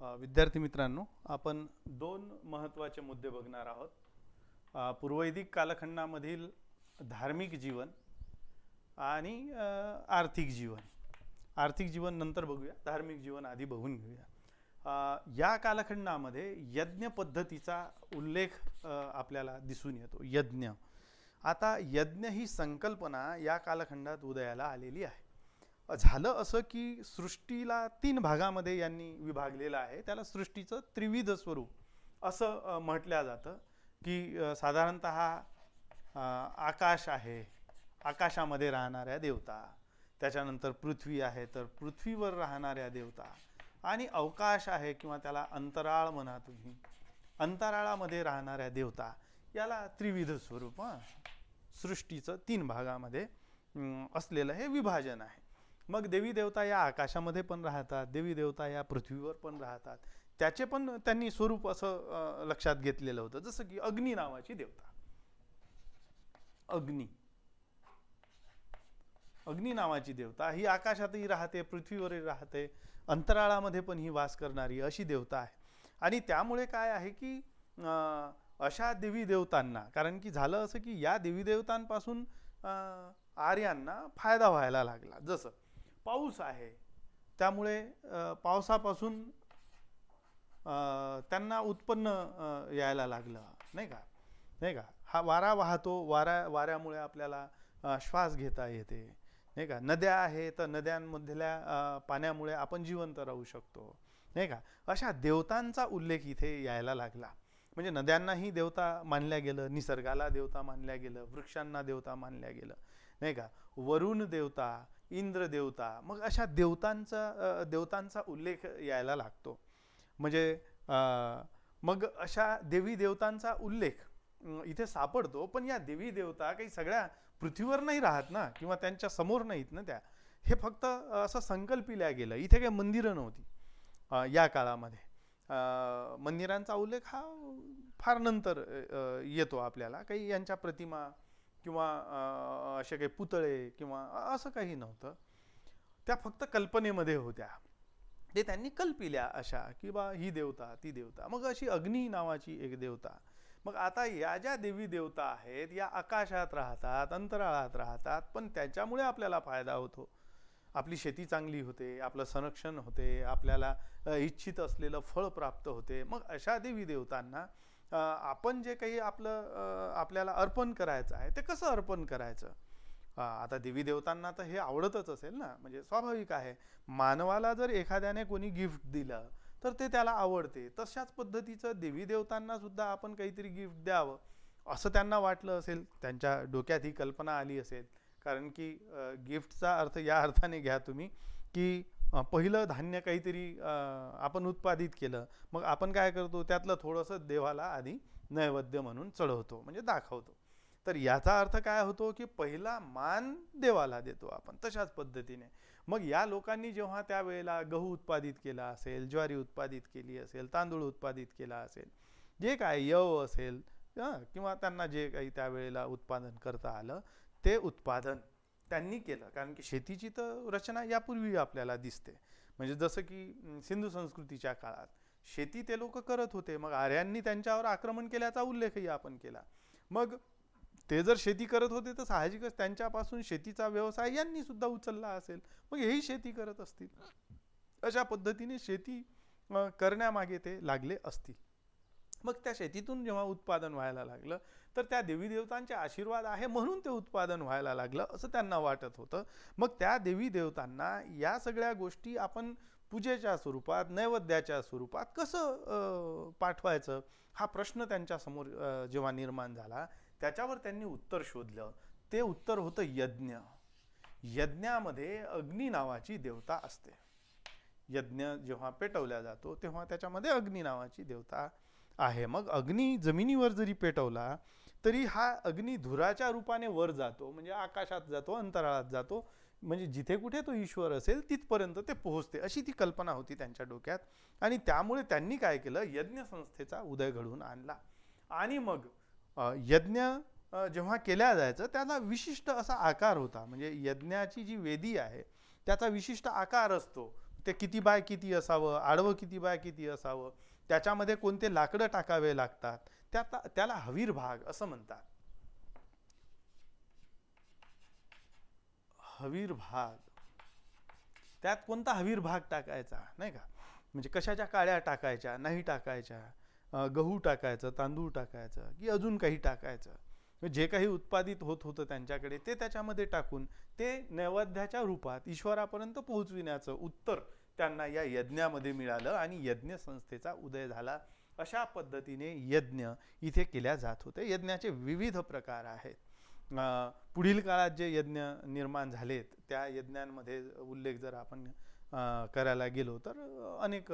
विद्यार्थी मित्रांनो, आपण दोन महत्त्वाचे मुद्दे बघणार आहोत. पूर्ववैदिक कालखंडामधील धार्मिक जीवन आणि आर्थिक जीवन. आर्थिक जीवन नंतर बघूया, धार्मिक जीवन आधी बघून घेऊया. या कालखंडामध्ये यज्ञ पद्धतीचा उल्लेख आपल्याला दिसून येतो. यज्ञ, आता यज्ञ ही संकल्पना या कालखंडात उदयाला आलेली आहे. झालं असं की सृष्टीला 3 भागामध्ये यांनी विभागलेलं आहे. त्याला सृष्टीचं त्रिविध स्वरूप असं म्हटलं जातं की साधारणतः आकाश आहे, आकाशामध्ये राहणाऱ्या देवता, त्याच्यानंतर पृथ्वी आहे तर पृथ्वीवर राहणाऱ्या देवता, आणि अवकाश आहे किंवा त्याला अंतराळ म्हणा तुम्ही, अंतराळामध्ये राहणाऱ्या देवता, याला त्रिविध स्वरूप सृष्टीचं 3 भागामध्ये असलेलं हे विभाजन आहे. मग देवी देवता या आकाशामध्ये पण राहतात, देवी देवता या पृथ्वीवर पण राहतात. त्याचे पण त्यांनी स्वरूप असं लक्षात घेतलेलं होतं. जसं की अग्नी नावाची देवता, अग्नी नावाची देवता ही आकाशातही राहते, पृथ्वीवरही राहते, अंतराळामध्ये पण ही वास करणारी अशी देवता आहे. आणि त्यामुळे काय आहे की अशा देवी देवतांना, कारण की झालं असं की या देवी देवतांपासून आर्यांना फायदा व्हायला लागला. जसं पाऊस आहे त्यामुळे पावसापासून त्यांना उत्पन्न यायला लागलं, नाही का. हा वारा वाहतो, वाऱ्यामुळे आपल्याला श्वास घेता येते, नाही का. नद्या आहे तर नद्यांमधल्या पाण्यामुळे आपण जिवंत राहू शकतो, नाही का. अशा देवतांचा उल्लेख इथे यायला लागला. म्हणजे नद्यांनाही देवता मानल्या गेलं, निसर्गाला देवता मानल्या गेलं, वृक्षांना देवता मानल्या गेलं, नाही का. वरुण देवता, इंद्र देवता, मग अशा देवतांचा उल्लेख यायला लागतो. म्हणजे मग अशा देवी देवतांचा उल्लेख इथे सापडतो. पण या देवी देवता काही सगळ्या पृथ्वीवर नाही राहत ना, किंवा त्यांच्या समोर नाहीत ना त्या. हे फक्त असं संकल्पिल्या गेलं. इथे काही मंदिरं नव्हती या काळामध्ये. मंदिरांचा उल्लेख हा फार नंतर येतो आपल्याला. काही यांच्या प्रतिमा किंवा असे काही पुतळे किंवा असं काही नव्हतं. त्या फक्त कल्पनेमध्ये होत्या. ते त्यांनी कल्पिल्या अशा की बा ही देवता ती देवता. मग अशी अग्नी नावाची एक देवता. मग आता या ज्या देवी देवता आहेत या आकाशात राहतात, अंतराळात राहतात, पण त्याच्यामुळे आपल्याला फायदा होतो. आपली शेती चांगली होते, आपलं संरक्षण होते, आपल्याला इच्छित असलेलं फळ प्राप्त होते. मग अशा देवी देवतांना आपण जे काही आपल्याला अर्पण करायचं आहे ते कसं अर्पण करायचं. आता देवी देवतांना तर हे आवडतच असेल ना, म्हणजे स्वाभाविक आहे. मानवाला जर एखाद्याने कोणी गिफ्ट दिलं तर ते त्याला आवडते. तशाच पद्धतीचं देवी देवतांना सुद्धा आपण काहीतरी गिफ्ट द्यावं असं त्यांना वाटलं असेल, त्यांच्या डोक्यात ही कल्पना आली असेल. कारण की गिफ्टचा अर्थ या अर्थाने घ्या तुम्ही की पहिलं धान्य काहीतरी आपण उत्पादित केलं, मग आपण काय करतो, त्यातलं थोडंसं देवाला आधी नैवेद्य म्हणून चढवतो, म्हणजे दाखवतो. तर याचा अर्थ काय होतो की पहिला मान देवाला देतो आपण. तशाच पद्धतीने मग या लोकांनी जेव्हा त्यावेळेला गहू उत्पादित केला असेल, ज्वारी उत्पादित केली असेल, तांदूळ उत्पादित केला असेल, जे काय यव असेल किंवा त्यांना जे काही त्यावेळेला उत्पादन करता आलं ते उत्पादन त्यांनी केलं. कारण की शेतीची तर रचना यापूर्वी आपल्याला दिसते. म्हणजे जसं की सिंधू संस्कृतीच्या काळात शेती ते लोक करत होते. मग आर्यांनी त्यांच्यावर आक्रमण केल्याचा उल्लेखही आपण केला. मग ते जर शेती करत होते तर साहजिकच त्यांच्यापासून शेतीचा व्यवसाय यांनी सुद्धा उचलला असेल. मग हेही शेती करत असतील. अशा पद्धतीने शेती करण्यामागे ते लागले असतील. मग त्या शेतीतून जेव्हा उत्पादन व्हायला लागलं तर त्या देवी देवतांचे आशीर्वाद आहे म्हणून ते उत्पादन व्हायला लागलं असं त्यांना वाटत होतं. मग त्या देवी देवतांना या सगळ्या गोष्टी आपण पूजेच्या स्वरूपात, नैवेद्याच्या स्वरूपात कसं पाठवायचं, हा प्रश्न त्यांच्यासमोर जेव्हा निर्माण झाला त्याच्यावर त्यांनी उत्तर शोधलं. ते उत्तर होतं यज्ञ. यज्ञामध्ये अग्नी नावाची देवता असते. यज्ञ जेव्हा पेटवला जातो तेव्हा त्याच्यामध्ये अग्नी नावाची देवता आहे. मग अग्नी जमिनीवर जरी पेटवला तरी हा अग्नी धुराच्या रूपाने वर जातो, म्हणजे आकाशात जातो, अंतराळात जातो, म्हणजे जिथे कुठे तो ईश्वर असेल तिथपर्यंत ते पोहोचते, अशी ती कल्पना होती त्यांच्या डोक्यात. आणि त्यामुळे त्यांनी काय केलं, यज्ञ संस्थेचा उदय घडवून आणला. आणि मग यज्ञ जेव्हा केल्या जायचं त्याला विशिष्ट असा आकार होता. म्हणजे यज्ञाची जी वेदी आहे त्याचा विशिष्ट आकार असतो. ते किती बाय किती असावं, आडवं किती बाय किती असावं, त्याच्यामध्ये कोणते लाकडं टाकावे लागतात, त्याला हवीर भाग असं म्हणतात. हवीर भाग, त्यात कोणता हवीर भाग टाकायचा नाही का, म्हणजे कशाच्या काळ्या टाकायच्या नाही टाकायच्या, गहू टाकायचं, तांदूळ टाकायचं की अजून काही टाकायचं, जे काही उत्पादित होत होतं त्यांच्याकडे ते त्याच्यामध्ये टाकून ते नैवेद्याच्या रूपात ईश्वरापर्यंत पोहोचविण्याचं उत्तर त्यांना या यज्ञामध्ये मिळालं आणि यज्ञ संस्थेचा उदय झाला. अशा पद्धतीने यज्ञ इथे केल्या जात होते. यज्ञाचे विविध प्रकार आहेत. पुढील काळात जे यज्ञ निर्माण झालेत त्या यज्ञांमध्ये उल्लेख जर आपण करायला गेलो तर अनेक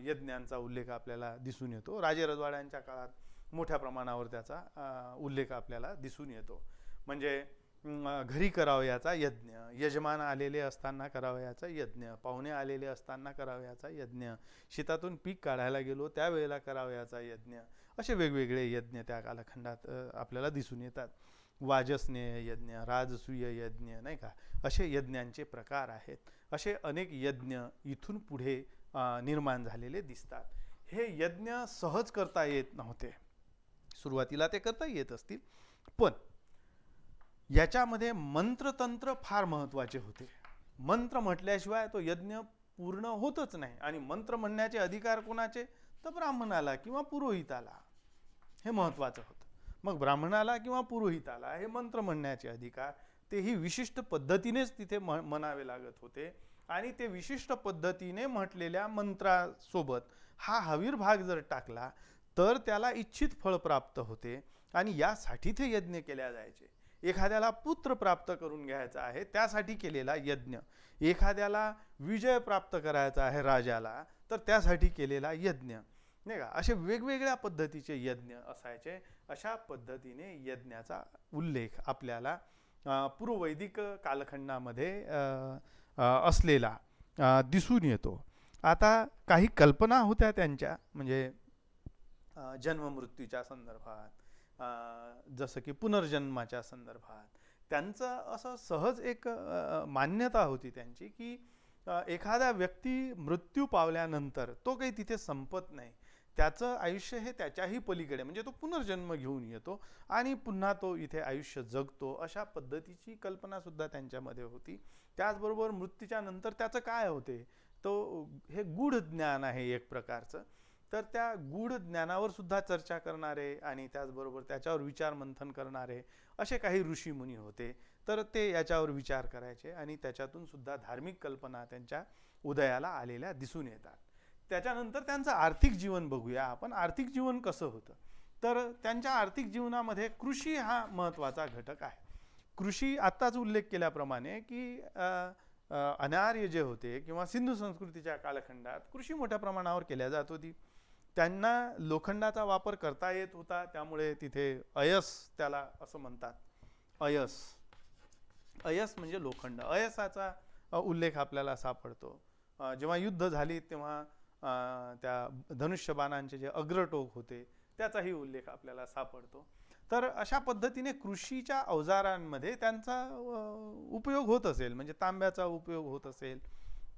यज्ञांचा उल्लेख आपल्याला दिसून येतो. राजे रजवाड्यांच्या काळात मोठ्या प्रमाणावर त्याचा उल्लेख आपल्याला दिसून येतो. म्हणजे घरी करावयाचा यज्ञ, यजमान आलेले असताना करावयाचा यज्ञ, पाहुणे आलेले असताना करावयाचा यज्ञ, शेतातून पीक काढायला गेलो त्यावेळेला करावयाचा यज्ञ, असे वेगवेगळे यज्ञ त्या कालखंडात आपल्याला दिसून येतात. वाजस्नेय यज्ञ, राजसूय यज्ञ नाही का, असे यज्ञांचे प्रकार आहेत. असे अनेक यज्ञ इथून पुढे निर्माण झालेले दिसतात. हे यज्ञ सहज करता येत नव्हते. सुरुवातीला ते करता येत असतील, पण याच्यामध्ये मंत्रतंत्र फार महत्त्वाचे होते. मंत्र म्हटल्याशिवाय तो यज्ञ पूर्ण होतच नाही. आणि मंत्र म्हणण्याचे अधिकार कोणाचे, तर ब्राह्मणाला किंवा पुरोहिताला, हे महत्त्वाचं होतं. मग ब्राह्मणाला किंवा पुरोहिताला हे मंत्र म्हणण्याचे अधिकार तेही विशिष्ट पद्धतीनेच तिथे म्हणावे लागत होते. आणि ते विशिष्ट पद्धतीने म्हटलेल्या मंत्रासोबत हा हवीर भाग जर टाकला तर त्याला इच्छित फळ प्राप्त होते. आणि यासाठी ते यज्ञ केल्या जायचे. एखाद्याला पुत्र प्राप्त करून घ्यायचा आहे त्यासाठी केलेला यज्ञ, एखाद्याला विजय प्राप्त करायचा आहे राजाला तर त्यासाठी केलेला यज्ञ नाही का, असे वेगवेगळ्या पद्धतीचे यज्ञ असायचे. अशा पद्धतीने यज्ञाचा उल्लेख आपल्याला पूर्ववैदिक कालखंडामध्ये असलेला दिसून येतो. आता काही कल्पना होत्या त्यांच्या, म्हणजे जन्ममृत्यूच्या संदर्भात, जसं की पुनर्जन्माच्या संदर्भात त्यांचं असं सहज एक मान्यता होती त्यांची की एखादा व्यक्ती मृत्यू पावल्यानंतर तो काही तिथे संपत नाही, त्याचं आयुष्य हे त्याच्याही पलीकडे, म्हणजे तो पुनर्जन्म घेऊन येतो आणि पुन्हा तो इथे आयुष्य जगतो. अशा पद्धतीची कल्पना सुद्धा त्यांच्यामध्ये होती. त्याचबरोबर मृत्यूच्या नंतर त्याचं काय होते, तो हे गूढ ज्ञान आहे एक प्रकारचं. तर त्या गूढ ज्ञानावर सुद्धा चर्चा करणारे आणि त्याचबरोबर त्याच्यावर विचार मंथन करणारे असे काही ऋषीमुनी होते. तर ते याच्यावर विचार करायचे आणि त्याच्यातून सुद्धा धार्मिक कल्पना त्यांच्या उदयाला आलेल्या दिसून येतात. त्याच्यानंतर त्यांचं आर्थिक जीवन बघूया आपण. आर्थिक जीवन कसं होतं, तर त्यांच्या आर्थिक जीवनामध्ये कृषी हा महत्त्वाचा घटक आहे. कृषी आत्ताच उल्लेख केल्याप्रमाणे की अनार्य जे होते किंवा सिंधू संस्कृतीच्या कालखंडात कृषी मोठ्या प्रमाणावर केल्या जात होती. त्यांना लोखंडाचा वापर करता येत होता, त्यामुळे तिथे अयस त्याला असं म्हणतात. अयस, अयस म्हणजे लोखंड. अयसाचा उल्लेख आपल्याला सापडतो. जेव्हा युद्ध झाली तेव्हा त्या धनुष्यबाणांचे जे अग्रटोक होते त्याचाही उल्लेख आपल्याला सापडतो. तर अशा पद्धतीने कृषीच्या अवजारांमध्ये त्यांचा उपयोग होत असेल, म्हणजे तांब्याचा उपयोग होत असेल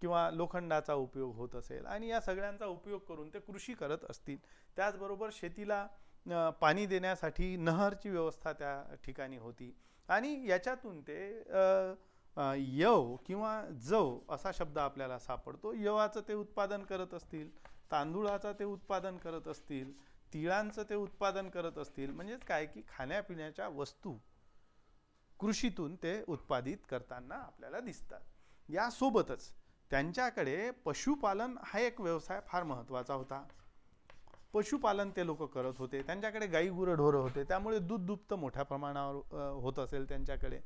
किंवा लोखंडाचा उपयोग होत असेल आणि या सगळ्यांचा उपयोग करून ते कृषी करत असतील. त्याचबरोबर शेतीला पाणी देण्यासाठी नहरची व्यवस्था त्या ठिकाणी होती आणि याच्यातून ते यव किंवा जव असा शब्द आपल्याला सापडतो. यवाचं ते उत्पादन करत असतील, तांदूळाचं ते उत्पादन करत असतील, तिळांचं ते उत्पादन करत असतील. म्हणजेच काय की खाण्यापिण्याच्या वस्तू कृषीतून ते उत्पादित करताना आपल्याला दिसतात. यासोबतच त्यांच्याकडे पशुपालन हा एक व्यवसाय फार महत्त्वाचा होता. पशुपालन ते लोक करत होते. त्यांच्याकडे गाई गुरंढोरं होते, त्यामुळे दूध दुभतं मोठ्या प्रमाणावर होत असेल त्यांच्याकडे.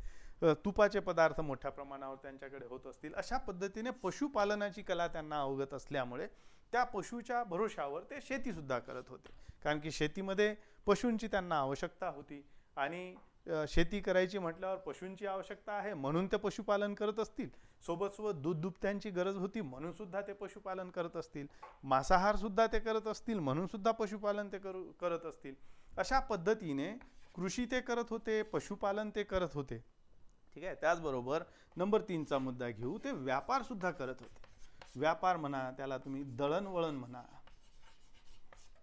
तुपाचे पदार्थ मोठ्या प्रमाणावर त्यांच्याकडे होत असतील. अशा पद्धतीने पशुपालनाची कला त्यांना अवगत असल्यामुळे त्या पशुच्या भरोशावर ते शेतीसुद्धा करत होते. कारण की शेतीमध्ये पशूंची त्यांना आवश्यकता होती आणि शेती करायची म्हटल्यावर पशूंची आवश्यकता आहे म्हणून ते पशुपालन करत असतील. सोबत सोबत दूध दुभत्यांची गरज होती म्हणून सुद्धा ते पशुपालन करत असतील. मांसाहार सुद्धा ते करत असतील म्हणून सुद्धा पशुपालन ते करत असतील. अशा पद्धतीने कृषी ते करत होते, पशुपालन ते करत होते. ठीक आहे. त्याचबरोबर नंबर 3चा मुद्दा घेऊ, ते व्यापार सुद्धा करत होते. व्यापार म्हणा, त्याला तुम्ही दळणवळण म्हणा,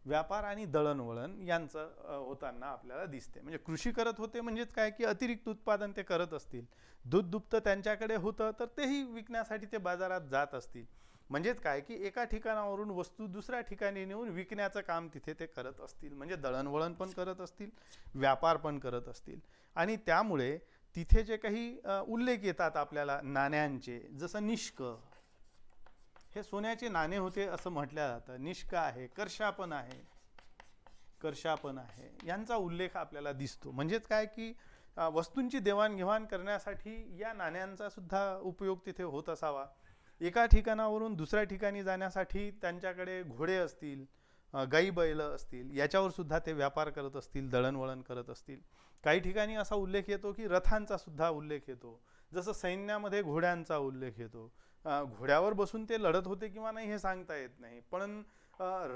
व्यापार आणि दळणवळण यांचं होताना आपल्याला दिसते. म्हणजे कृषी करत होते म्हणजेच काय की अतिरिक्त उत्पादन ते करत असतील, दूध दुभतं त्यांच्याकडे होतं तर तेही विकण्यासाठी ते बाजारात जात असतील. म्हणजेच काय की एका ठिकाणावरून वस्तू दुसऱ्या ठिकाणी नेऊन विकण्याचं काम तिथे ते करत असतील. म्हणजे दळणवळण पण करत असतील, व्यापार पण करत असतील. आणि त्यामुळे तिथे जे काही उल्लेख येतात आपल्याला नाण्यांचे, जसं निष्क, हे सोन्याचे नाणे होते असं म्हटलं जातं. निष्क आहे, करशापण आहे, करशापण आहे, यांचा उल्लेख आपल्याला दिसतो. म्हणजेच काय की वस्तूंची देवाणघेवाण करण्यासाठी या नाण्यांचा सुद्धा उपयोग तिथे होत असावा. एका ठिकाणावरून दुसऱ्या ठिकाणी जाण्यासाठी त्यांच्याकडे घोडे असतील, गाई बैल असतील, याच्यावर सुद्धा ते व्यापार करत असतील, दळणवळण करत असतील. काही ठिकाणी असा उल्लेख येतो की रथांचा सुद्धा उल्लेख येतो. जसं सैन्यामध्ये घोड्यांचा उल्लेख येतो. घोड्यावर बसून ते लढत होते किंवा नाही हे सांगता येत नाही, पण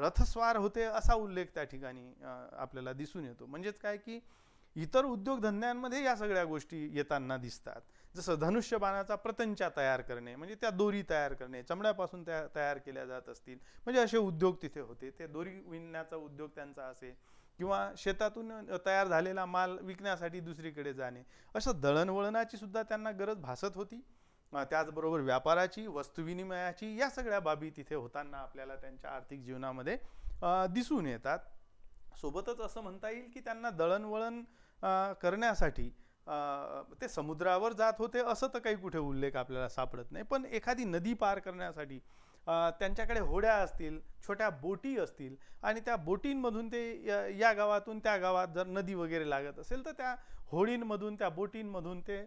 रथस्वार होते असा उल्लेख त्या ठिकाणी आपल्याला दिसून येतो. म्हणजेच काय की इतर उद्योगधंद्यांमध्ये या सगळ्या गोष्टी येताना दिसतात. जसं धनुष्यबाणाचा प्रतंचा तयार करणे, म्हणजे त्या दोरी तयार करणे, चमड्यापासून त्या तयार केल्या जात असतील, म्हणजे असे उद्योग तिथे होते. ते दोरी विणण्याचा उद्योग त्यांचा असे, किंवा शेतातून तयार झालेला माल विकण्यासाठी दुसरीकडे जाणे, असं दळणवळणाची सुद्धा त्यांना गरज भासत होती. त्याचबरोबर व्यापाराची, वस्तुविनिमयाची, या सगळ्या बाबी तिथे होताना आपल्याला त्यांच्या आर्थिक जीवनामध्ये दिसून येतात. सोबतच असं म्हणता येईल की त्यांना दळणवळण करण्यासाठी ते समुद्रावर जात होते असं तर काही कुठे उल्लेख आपल्याला सापडत नाही, पण एखादी नदी पार करण्यासाठी त्यांच्याकडे होड्या असतील, छोट्या बोटी असतील, आणि त्या बोटींमधून ते या गावातून त्या गावात जर नदी वगैरे लागत असेल तर त्या होडींमधून, त्या बोटींमधून ते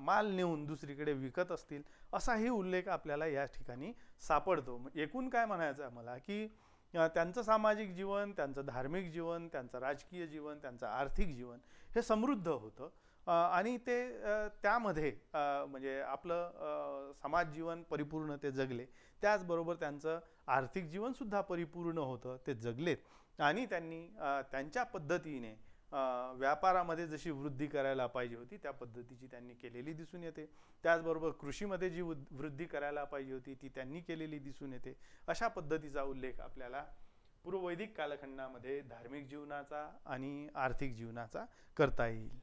माल नेऊन दुसरीकडे विकत असतील, असाही उल्लेख आपल्याला या ठिकाणी सापडतो. एकूण काय म्हणायचं आहे मला की त्यांचं सामाजिक जीवन, त्यांचं धार्मिक जीवन, त्यांचं राजकीय जीवन, त्यांचं आर्थिक जीवन हे समृद्ध होतं. आणि ते त्यामध्ये म्हणजे आपलं समाज जीवन परिपूर्ण ते जगले. त्याचबरोबर त्यांचं आर्थिक जीवनसुद्धा परिपूर्ण होतं, ते जगलेत. आणि त्यांनी त्यांच्या पद्धतीने व्यापारामध्ये जशी वृद्धी करायला पाहिजे होती त्या पद्धतीची त्यांनी केलेली दिसून येते. त्याचबरोबर कृषीमध्ये जी वृद्धी करायला पाहिजे होती ती त्यांनी केलेली दिसून येते. अशा पद्धतीचा उल्लेख आपल्याला पूर्ववैदिक कालखंडामध्ये धार्मिक जीवनाचा आणि आर्थिक जीवनाचा करता येईल.